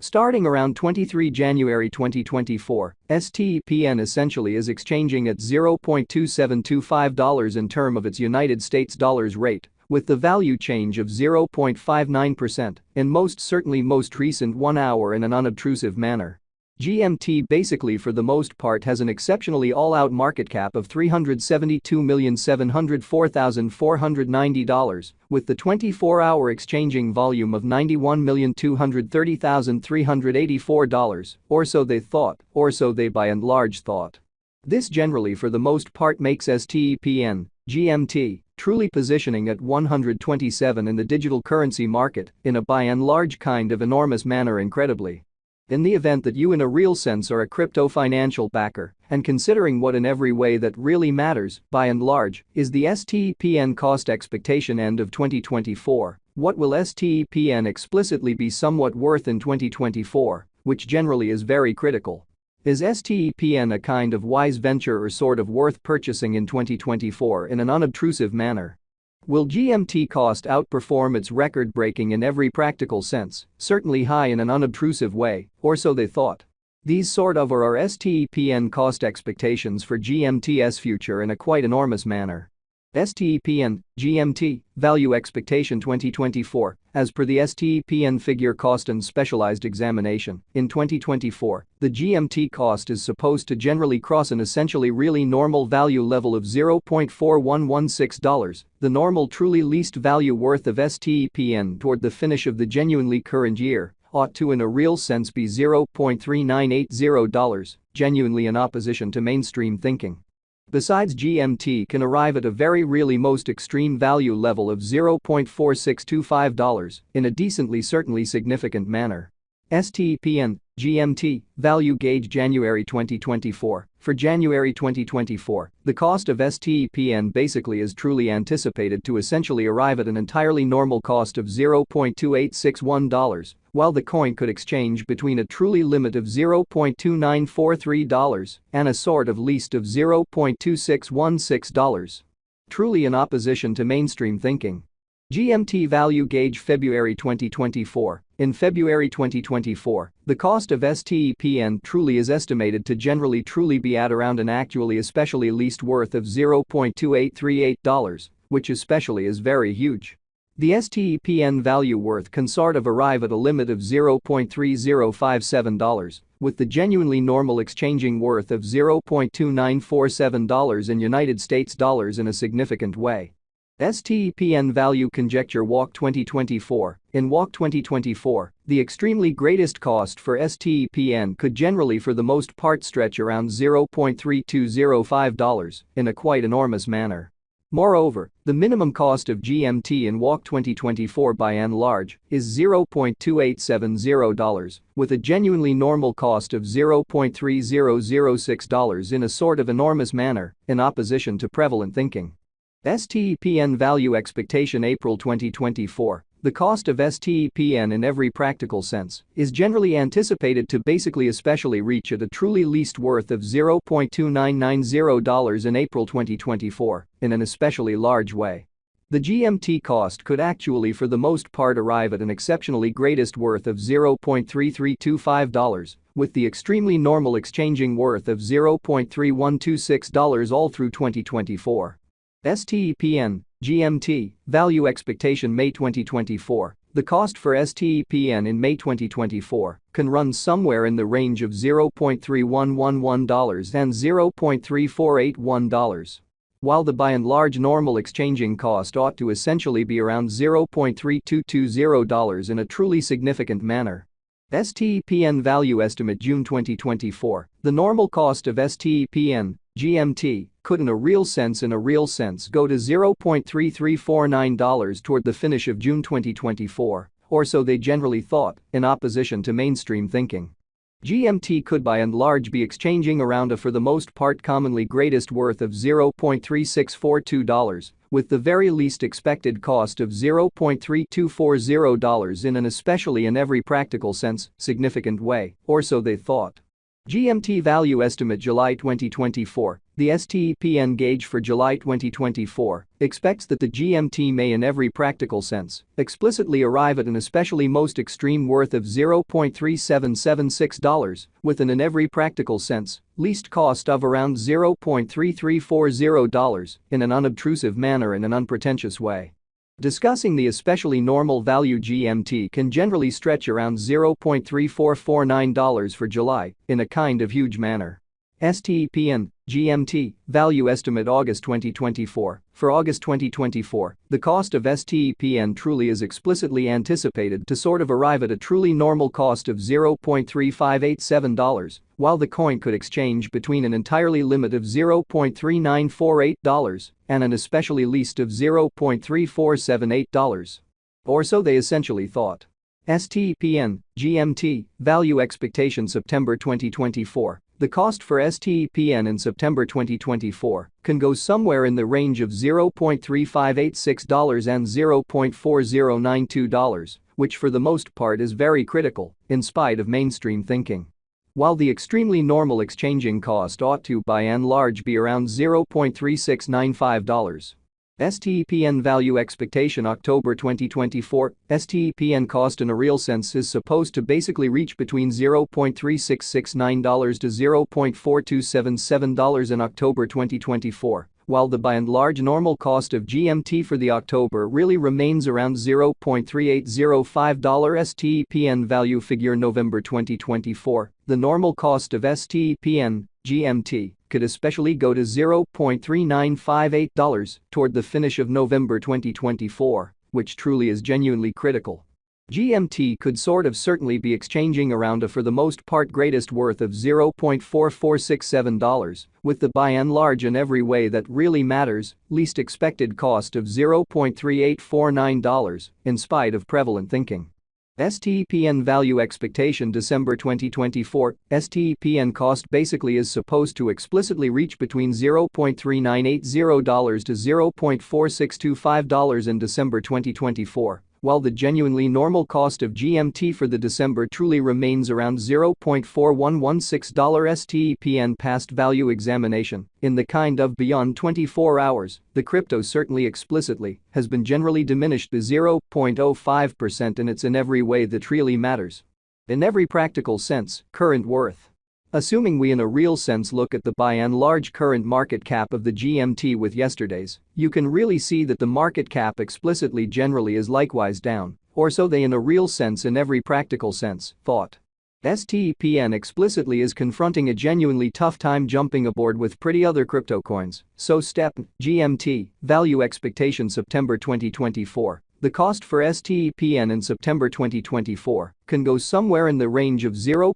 Starting around 23 January 2024, STPN essentially is exchanging at $0.2725 in term of its United States dollars rate, with the value change of 0.59% in most recent 1 hour in an unobtrusive manner. GMT basically for the most part has an exceptionally all-out market cap of $372,704,490, with the 24-hour exchanging volume of $91,230,384, or so they thought, or so they by and large thought. This generally for the most part makes STPN, GMT, truly positioning at 127 in the digital currency market in a by and large kind of enormous manner incredibly. In the event that you in a real sense are a crypto financial backer, and considering what in every way that really matters, by and large, is the STPN cost expectation end of 2024, what will STPN explicitly be somewhat worth in 2024, which generally is very critical. Is STPN a kind of wise venture or sort of worth purchasing in 2024 in an unobtrusive manner? Will GMT cost outperform its record-breaking in every practical sense, certainly high in an unobtrusive way, or so they thought? These sort of are our STPN cost expectations for GMT's future in a quite enormous manner. STPN, GMT, value expectation 2024, as per the STPN figure cost and specialized examination, in 2024, the GMT cost is supposed to generally cross an essentially really normal value level of $0.4116, the normal truly least value worth of STPN toward the finish of the genuinely current year, ought to in a real sense be $0.3980, genuinely in opposition to mainstream thinking. Besides, GMT can arrive at a very really most extreme value level of $0.4625 in a decently certainly significant manner. STPN, GMT, value gauge January 2024. For January 2024, the cost of STPN basically is truly anticipated to essentially arrive at an entirely normal cost of $0.2861, while the coin could exchange between a truly limit of $0.2943 and a sort of least of $0.2616. Truly in opposition to mainstream thinking. GMT value gauge February 2024. In February 2024, the cost of STPN truly is estimated to generally truly be at around an actually especially least worth of $0.2838, which especially is very huge. The STPN value worth can sort of arrive at a limit of $0.3057, with the genuinely normal exchanging worth of $0.2947 in United States dollars in a significant way. STPN value conjecture Walk 2024. In Walk 2024, the extremely greatest cost for STPN could generally for the most part stretch around $0.3205 in a quite enormous manner. Moreover, the minimum cost of GMT in Walk 2024 by and large is $0.2870, with a genuinely normal cost of $0.3006 in a sort of enormous manner, in opposition to prevalent thinking. STPN value expectation April 2024. The cost of STPN in every practical sense is generally anticipated to basically especially reach at a truly least worth of $0.2990 in April 2024 in an especially large way. The GMT cost could actually for the most part arrive at an exceptionally greatest worth of $0.3325, with the extremely normal exchanging worth of $0.3126 all through 2024. STPN, GMT, value expectation May 2024. The cost for STPN in May 2024 can run somewhere in the range of $0.3111 and $0.3481, while the by and large normal exchanging cost ought to essentially be around $0.3220 in a truly significant manner. STPN value estimate June 2024. The normal cost of STPN, GMT, could in a real sense go to $0.3349 toward the finish of June 2024, or so they generally thought, in opposition to mainstream thinking. GMT could by and large be exchanging around a for the most part commonly greatest worth of $0.3642, with the very least expected cost of $0.3240 in an especially in every practical sense, significant way, or so they thought. GMT value estimate July 2024. The STPN gauge for July 2024 expects that the GMT may in every practical sense explicitly arrive at an especially most extreme worth of $0.3776 with an in every practical sense least cost of around $0.3340 in an unobtrusive manner in an unpretentious way. Discussing the especially normal value GMT can generally stretch around $0.3449 for July in a kind of huge manner. STPN GMT value estimate August 2024. For August 2024, the cost of STPN truly is explicitly anticipated to sort of arrive at a truly normal cost of $0.3587, while the coin could exchange between an entirely limit of $0.3948 and an especially least of $0.3478. Or so they essentially thought. STPN GMT value expectation September 2024. The cost for STPN in September 2024 can go somewhere in the range of $0.3586 and $0.4092, which for the most part is very critical, in spite of mainstream thinking. While the extremely normal exchanging cost ought to by and large be around $0.3695. STPN value expectation October 2024. STPN cost in a real sense is supposed to basically reach between $0.3669 to $0.4277 in October 2024, while the by and large normal cost of GMT for the October really remains around $0.3805 STPN value figure November 2024. The normal cost of STPN GMT could especially go to $0.3958 toward the finish of November 2024, which truly is genuinely critical. GMT could sort of certainly be exchanging around a for the most part greatest worth of $0.4467, with the by and large in every way that really matters, least expected cost of $0.3849, in spite of prevalent thinking. STPN value expectation December 2024. STPN cost basically is supposed to explicitly reach between $0.3980 to $0.4625 in December 2024, while the genuinely normal cost of GMT for the December truly remains around $0.4116 STPN past value examination in the kind of beyond 24 hours, the crypto certainly explicitly has been generally diminished to 0.05% in its in every way that really matters. In every practical sense, current worth. Assuming we in a real sense look at the by and large current market cap of the GMT with yesterday's, you can really see that the market cap explicitly generally is likewise down, or so they in a real sense in every practical sense thought. STPN explicitly is confronting a genuinely tough time jumping aboard with pretty other crypto coins, so stepn GMT value expectation September 2024. The cost for STPN in September 2024 can go somewhere in the range of $0.